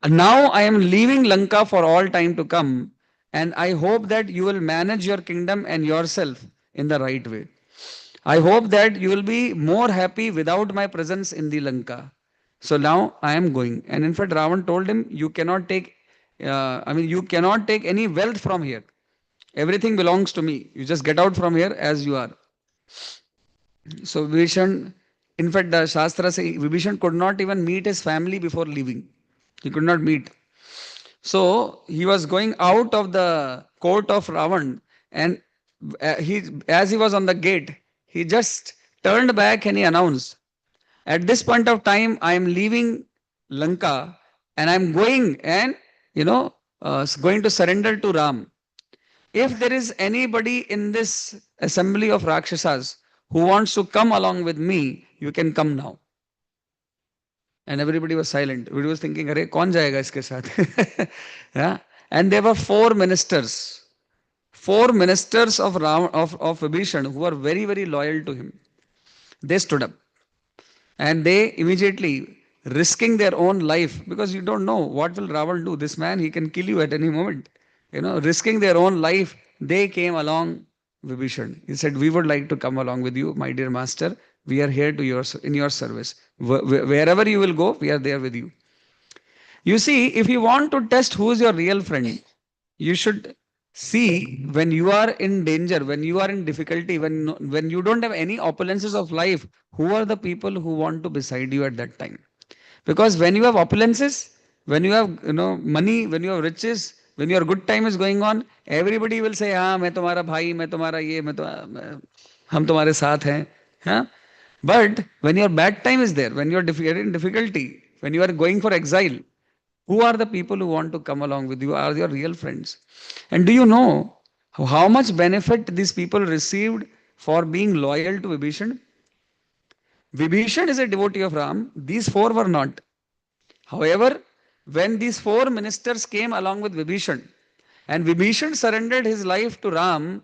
And now I am leaving Lanka for all time to come, and I hope that you will manage your kingdom and yourself in the right way. I hope that you will be more happy without my presence in the Lanka. So now I am going. And in fact, Ravan told him, you cannot take, you cannot take any wealth from here. Everything belongs to me. You just get out from here as you are. So Vibhishan, in fact, the Shastra say Vibhishan could not even meet his family before leaving. He could not meet. So he was going out of the court of Ravan, and as he was on the gate, he just turned back and he announced, at this point of time, I am leaving Lanka and I am going and, going to surrender to Ram. If there is anybody in this assembly of Rakshasas who wants to come along with me, you can come now. And everybody was silent. Everybody was thinking, "Arey, kaun jayega iske saath?" Yeah. And there were four ministers of Vibhishan who were very, very loyal to him. They stood up and they immediately, risking their own life, because you don't know what will Ravan do. This man, he can kill you at any moment. Risking their own life, they came along Vibhishan. He said, "We would like to come along with you, my dear master. We are here in your service. Wherever you will go, we are there with you." You see, if you want to test who is your real friend, you should see when you are in danger, when you are in difficulty, when you don't have any opulences of life, who are the people who want to beside you at that time? Because when you have opulences, when you have money, when you have riches, when your good time is going on, everybody will say, "हाँ मैं तुम्हारा भाई, मैं तुम्हारा ये, हम तुम्हारे साथ हैं." हाँ? But when your bad time is there, when you are in difficulty, when you are going for exile, who are the people who want to come along with you? Are your real friends? And do you know how much benefit these people received for being loyal to Vibhishan? Vibhishan is a devotee of Ram. These four were not. However, when these four ministers came along with Vibhishan, and Vibhishan surrendered his life to Ram,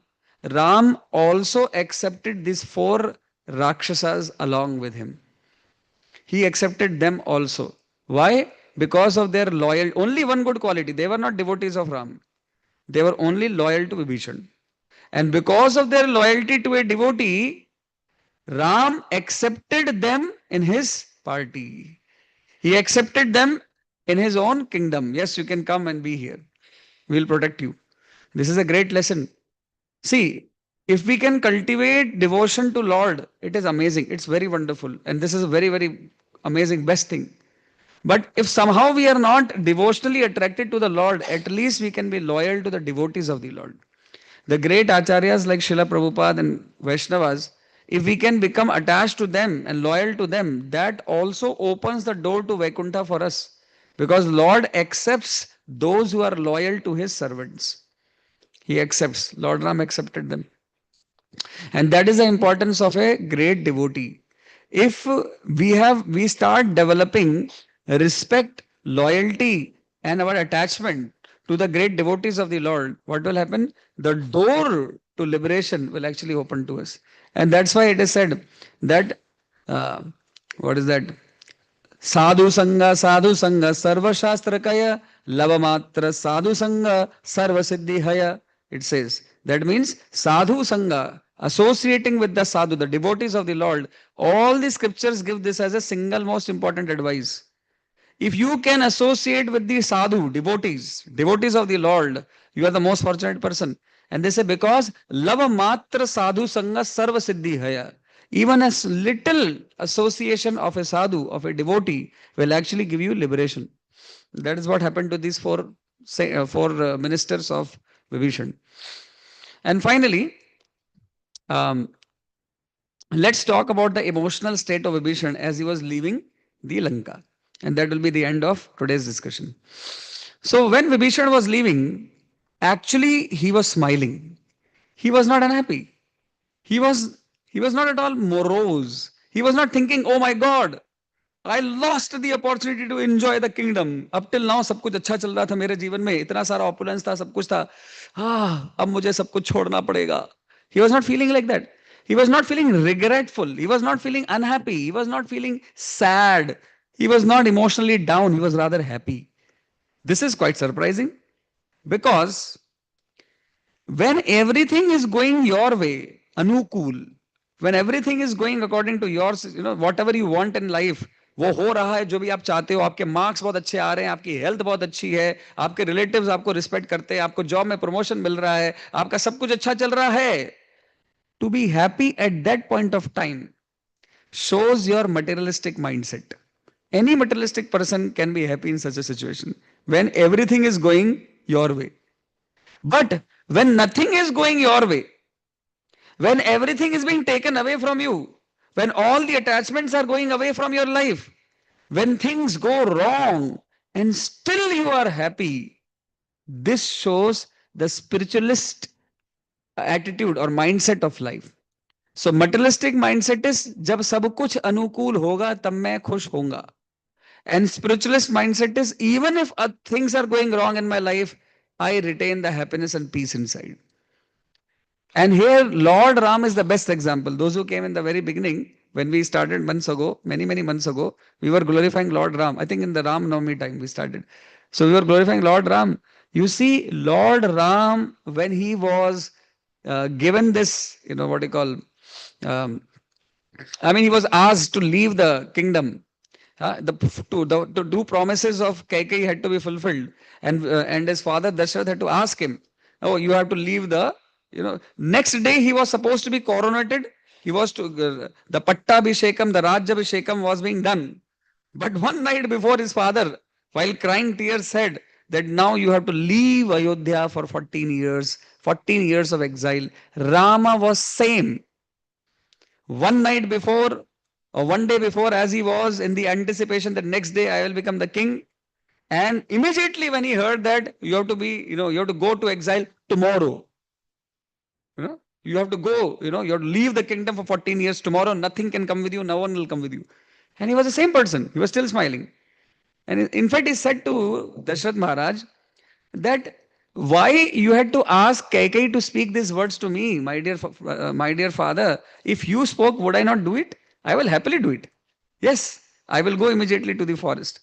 Ram also accepted these four Rakshasas along with him. He accepted them also. Why? Because of their loyal, only one good quality. They were not devotees of Ram. They were only loyal to Vibhishan. And because of their loyalty to a devotee, Ram accepted them in his party. He accepted them in his own kingdom. Yes, you can come and be here. We will protect you. This is a great lesson. See, if we can cultivate devotion to Lord, it is amazing. It's very wonderful. And this is a very, very amazing, best thing. But if somehow we are not devotionally attracted to the Lord, at least we can be loyal to the devotees of the Lord. The great acharyas like Srila Prabhupada and Vaishnavas, if we can become attached to them and loyal to them, that also opens the door to Vaikuntha for us. Because Lord accepts those who are loyal to his servants. He accepts. Lord Ram accepted them. And that is the importance of a great devotee. If we start developing respect, loyalty, and our attachment to the great devotees of the Lord, what will happen? The door to liberation will actually open to us. And that's why it is said that, what is that? Sadhu Sangha, Sarva Shastrakaya, Lavamatra, Sadhu Sangha, Sarva Siddhi Haya. It says, that means Sadhu Sangha, associating with the sadhu, the devotees of the Lord. All the scriptures give this as a single most important advice. If you can associate with the sadhu, devotees of the Lord, you are the most fortunate person. And they say, because lava matra sadhu sanga sarva siddhi haya. Even a little association of a sadhu, of a devotee, will actually give you liberation. That is what happened to these four ministers of Vibhishan. And finally, um, let's talk about the emotional state of Vibhishan as he was leaving the Lanka. And that will be the end of today's discussion. So when Vibhishan was leaving, actually he was smiling. He was not unhappy. He was he was not at all morose. He was not thinking, oh my God, I lost the opportunity to enjoy the kingdom. Up till now सब कुछ अच्छा चल रहा था मेरे जीवन में, इतना सारा opulence था, सब कुछ था. अब मुझे सब कुछ छोड़ना पड़ेगा. He was not feeling like that. He was not feeling regretful. He was not feeling unhappy. He was not feeling sad. He was not emotionally down. He was rather happy. This is quite surprising because when everything is going your way, anukul, when everything is going according to yours, whatever you want in life, वो हो रहा है जो भी आप चाहते हो, आपके मार्क्स बहुत अच्छे आ रहे हैं, आपकी हेल्थ बहुत अच्छी है, आपके रिलेटिव्स आपको रिस्पेक्ट करते हैं, आपको जॉब में प्रमोशन मिल रहा है, आपका सब कुछ अच्छा चल रहा है. To be happy at that point of time shows your materialistic mindset. Any materialistic person can be happy in such a situation when everything is going your way. But when nothing is going your way, when everything is being taken away from you, when all the attachments are going away from your life, when things go wrong and still you are happy, this shows the spiritualist attitude or mindset of life. So materialistic mindset is जब सब कुछ अनुकूल होगा तब मैं खुश होऊंगा. And spiritualist mindset is even if things are going wrong in my life, I retain the happiness and peace inside. And here, Lord Ram is the best example. Those who came in the very beginning, when we started months ago, many months ago, we were glorifying Lord Ram. I think in the Ram Navami time we started. So we were glorifying Lord Ram. You see, Lord Ram, when he was given this, what you call, um, he was asked to leave the kingdom. To do promises of Kaikeyi had to be fulfilled, and his father Dashrath had to ask him, "Oh, you have to leave the." Next day he was supposed to be coronated. He was to the Pattabhishekam, the Rajyabhishekam was being done, but one night before his father, while crying tears, said that now you have to leave Ayodhya for 14 years, 14 years of exile. Rama was same. One night before or one day before, as he was in the anticipation that next day I will become the king, and immediately when he heard that you have to be, you have to go to exile tomorrow. You have to go, you have to leave the kingdom for 14 years. Tomorrow nothing can come with you, no one will come with you. And he was the same person. He was still smiling. And in fact, he said to Dashrath Maharaj that why you had to ask Kaikeyi to speak these words to me, my dear father. If you spoke, would I not do it? I will happily do it. Yes, I will go immediately to the forest.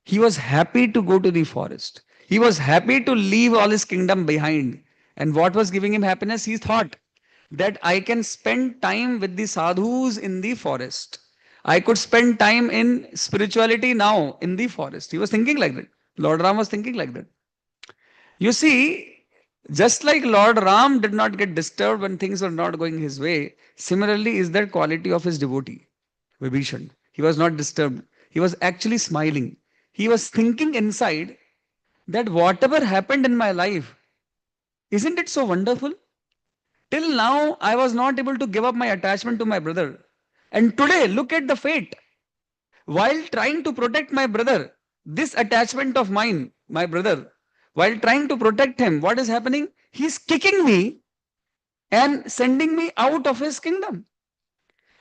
He was happy to go to the forest. He was happy to leave all his kingdom behind. And what was giving him happiness? He thought that I can spend time with the sadhus in the forest. I could spend time in spirituality now in the forest. He was thinking like that. Lord Ram was thinking like that. You see, just like Lord Ram did not get disturbed when things were not going his way, similarly is that quality of his devotee, Vibhishan. He was not disturbed. He was actually smiling. He was thinking inside that whatever happened in my life, isn't it so wonderful? Till now, I was not able to give up my attachment to my brother. And today, look at the fate. While trying to protect my brother, this attachment of mine, my brother, while trying to protect him, what is happening? He's kicking me and sending me out of his kingdom.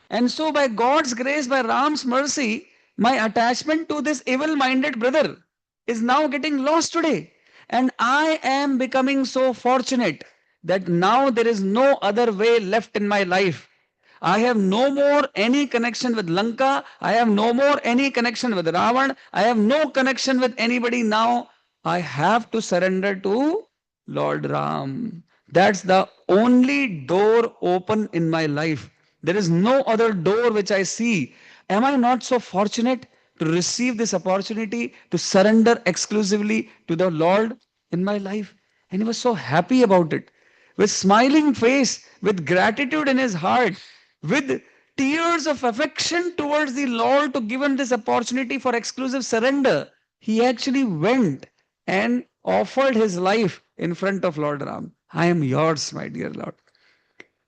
And so, by God's grace, by Ram's mercy, my attachment to this evil minded brother is now getting lost today. And I am becoming so fortunate that now there is no other way left in my life. I have no more any connection with Lanka. I have no more any connection with Ravan. I have no connection with anybody now. I have to surrender to Lord Ram. That's the only door open in my life. There is no other door which I see. Am I not so fortunate to receive this opportunity to surrender exclusively to the Lord in my life? And he was so happy about it. With smiling face, with gratitude in his heart, with tears of affection towards the Lord to give him this opportunity for exclusive surrender, he actually went and offered his life in front of Lord Ram. I am yours, my dear Lord.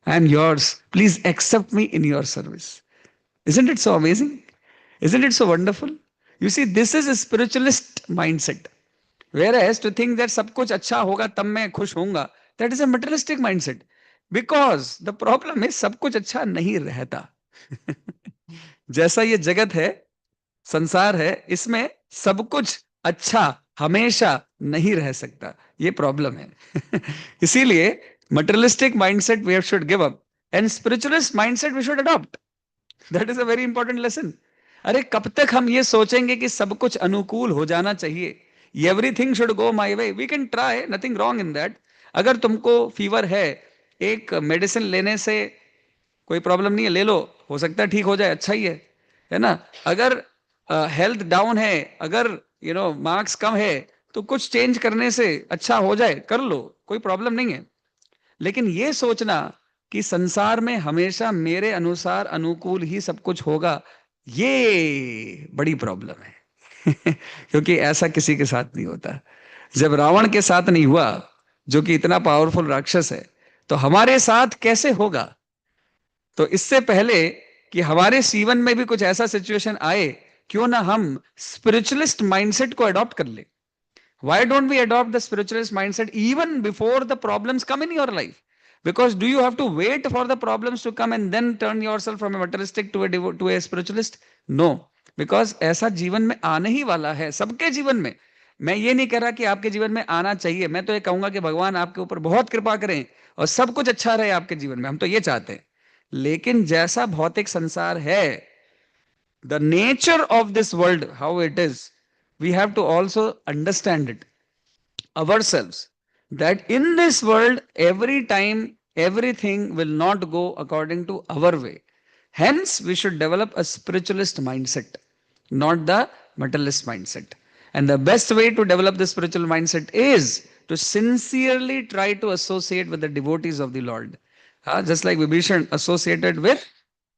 I am yours. Please accept me in your service. Isn't it so amazing? Isn't it so wonderful? You see, this is a spiritualist mindset. Whereas to think that सब कुछ अच्छा होगा तब मैं खुश होऊंगा, that is a materialistic mindset. Because the problem is सब कुछ अच्छा नहीं रहता. जैसा ये जगत है, संसार है, इसमें सब कुछ अच्छा हमेशा नहीं रह सकता. ये प्रॉब्लम है. इसीलिए materialistic mindset we should give up and spiritualist mindset we should adopt. That is a very important lesson. अरे कब तक हम ये सोचेंगे कि सब कुछ अनुकूल हो जाना चाहिए, everything should go my way. We can try, nothing wrong in that. अगर तुमको फीवर है, एक मेडिसिन लेने से कोई प्रॉब्लम नहीं है, ले लो, हो सकता है ठीक हो जाए, अच्छा ही है ना. अगर हेल्थ डाउन है, अगर मार्क्स कम है, तो कुछ चेंज करने से अच्छा हो जाए, कर लो, कोई प्रॉब्लम नहीं है. लेकिन ये सोचना कि संसार में हमेशा मेरे अनुसार अनुकूल ही सब कुछ होगा, ये बड़ी प्रॉब्लम है. क्योंकि ऐसा किसी के साथ नहीं होता. जब रावण के साथ नहीं हुआ, जो कि इतना पावरफुल राक्षस है, तो हमारे साथ कैसे होगा. तो इससे पहले कि हमारे जीवन में भी कुछ ऐसा सिचुएशन आए, क्यों ना हम स्पिरिचुअलिस्ट माइंडसेट को अडॉप्ट कर ले. Why don't we adopt the spiritualist mindset even before the problems come in your life? Because do you have to wait for the problems to come and then turn yourself from a materialistic to a spiritualist? No. Because ऐसा जीवन में आने ही वाला है, सबके जीवन में. मैं ये नहीं कह रहा कि आपके जीवन में आना चाहिए. मैं तो ये कहूंगा कि भगवान आपके ऊपर बहुत कृपा करें और सब कुछ अच्छा रहे आपके जीवन में. हम तो ये चाहते हैं. लेकिन जैसा भौतिक संसार है, the nature of this world, how it is, we have to also understand it ourselves, that in this world, every time, everything will not go according to our way. Hence, we should develop a spiritualist mindset, not the materialist mindset. And the best way to develop the spiritual mindset is to sincerely try to associate with the devotees of the Lord. Just like Vibhishana associated with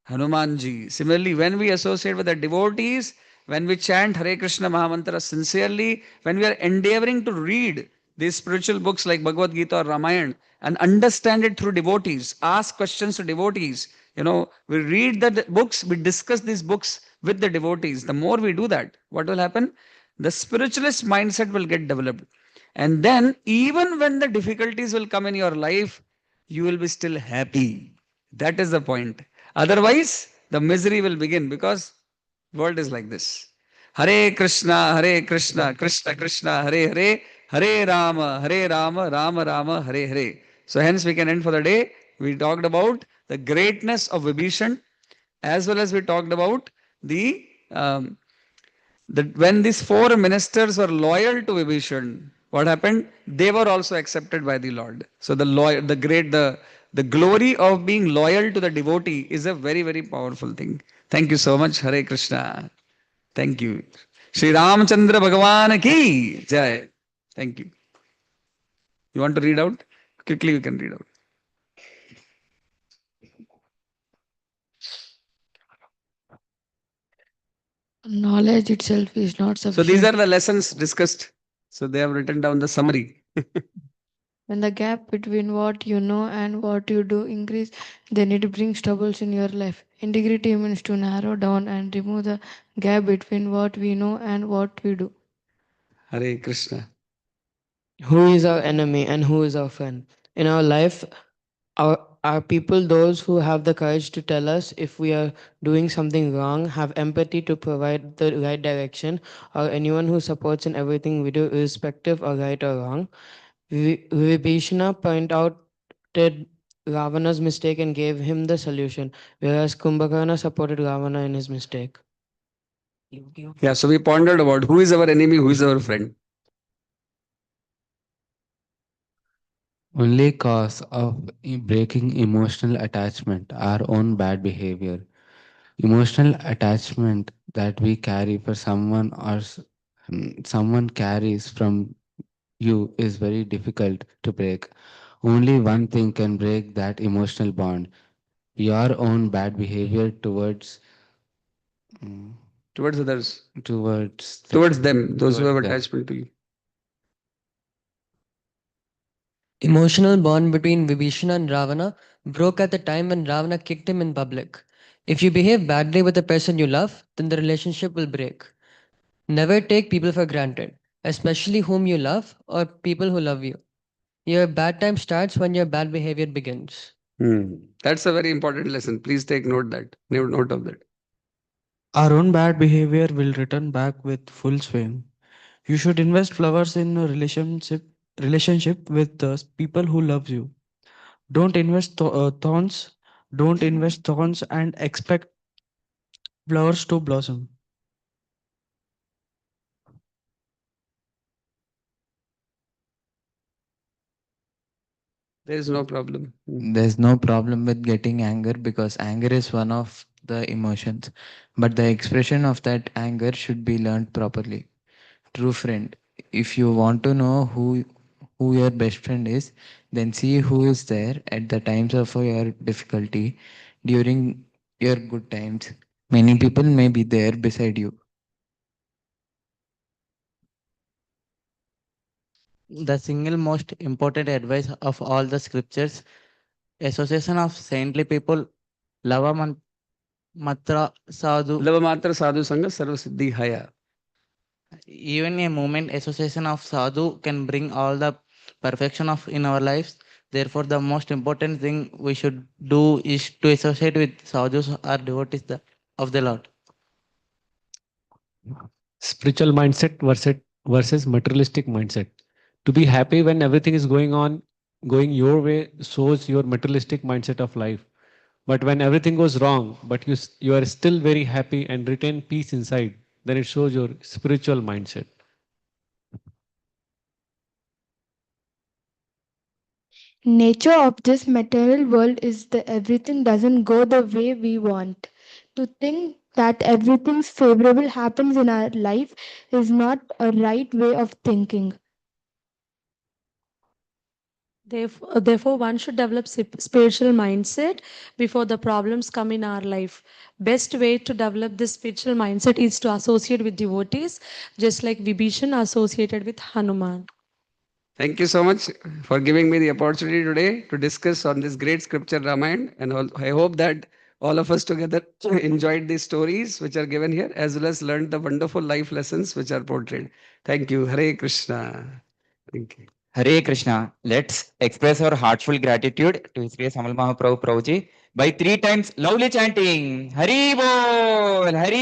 Hanumanji. Similarly, when we associate with the devotees, when we chant Hare Krishna Mahamantra sincerely, when we are endeavoring to read these spiritual books like Bhagavad Gita or Ramayana and understand it through devotees, ask questions to devotees, we read the books, we discuss these books with the devotees. The more we do that, what will happen? The spiritualist mindset will get developed. And then, even when the difficulties will come in your life, you will be still happy. That is the point. Otherwise, the misery will begin because world is like this. Hare Krishna, Krishna Krishna, Hare Hare, Hare Rama, Rama Rama, Hare Hare. So hence we can end for the day. We talked about the greatness of Vibhishan, as well as we talked about the that when these four ministers were loyal to Vibhishan, what happened? They were also accepted by the Lord. So the glory of being loyal to the devotee is a very, very powerful thing. Thank you so much. Hare Krishna. Thank you. Shri Ramchandra Bhagavan ki jai. Thank you. You want to read out? Quickly you can read out. Knowledge itself is not So these are sufficient. the lessons discussed. So they have written down the summary. When the gap between what you know and what you do increase, then it brings troubles in your life. Integrity means to narrow down and remove the gap between what we know and what we do. Hare Krishna. Who is our enemy and who is our friend? In our life, are people those who have the courage to tell us if we are doing something wrong, have empathy to provide the right direction, or anyone who supports in everything we do, irrespective of right or wrong? Vibhishana point out Ravana's mistake and gave him the solution, whereas Kumbhakarna supported Ravana in his mistake. Yeah, so we pondered about who is our enemy, who is our friend. Only cause of breaking emotional attachment, our own bad behavior. Emotional attachment that we carry for someone someone carries from you is very difficult to break. Only one thing can break that emotional bond, your own bad behavior mm, Towards others, towards towards them, those who have towards them. attachment to you. Emotional bond between Vibhishana and Ravana broke at the time when Ravana kicked him in public. If you behave badly with the person you love, then the relationship will break. Never take people for granted, especially whom you love or people who love you. Your bad time starts when your bad behavior begins. Hmm. That's a very important lesson. Please take note of that. Our own bad behavior will return back with full swing. You should invest flowers in a relationship with the people who loves you. Don't invest thorns. Don't invest thorns and expect flowers to blossom. There is no problem. Hmm. There's no problem with getting anger because anger is one of the emotions, but the expression of that anger should be learned properly. True friend, if you want to know who your best friend is, then see who is there at the times of your difficulty during your good times. Many people may be there beside you. The single most important advice of all the scriptures, association of saintly people, lava matra sadhu, Lavamatra sadhu sanga sarva siddhi haya. even a moment association of sadhu can bring all the perfection of in our lives. Therefore, the most important thing we should do is to associate with sadhus or devotees of the Lord. Spiritual mindset versus materialistic mindset. To be happy when everything is going your way shows your materialistic mindset of life. But when everything goes wrong, but you are still very happy and retain peace inside, then it shows your spiritual mindset. Nature of this material world is that everything doesn't go the way we want. To think that everything's favorable happens in our life is not a right way of thinking. Therefore, one should develop spiritual mindset before the problems come in our life. Best way to develop this spiritual mindset is to associate with devotees, just like Vibhishan associated with Hanuman. Thank you so much for giving me the opportunity today to discuss on this great scripture Ramayana. And I hope that all of us together enjoyed these stories which are given here, as well as learned the wonderful life lessons which are portrayed. Thank you. Hare Krishna. Thank you. Hare Krishna. Let's express our heartful gratitude to His Grace Amal Mahaprabhu Prabhuji by three times loudly chanting Hari Bol, Hari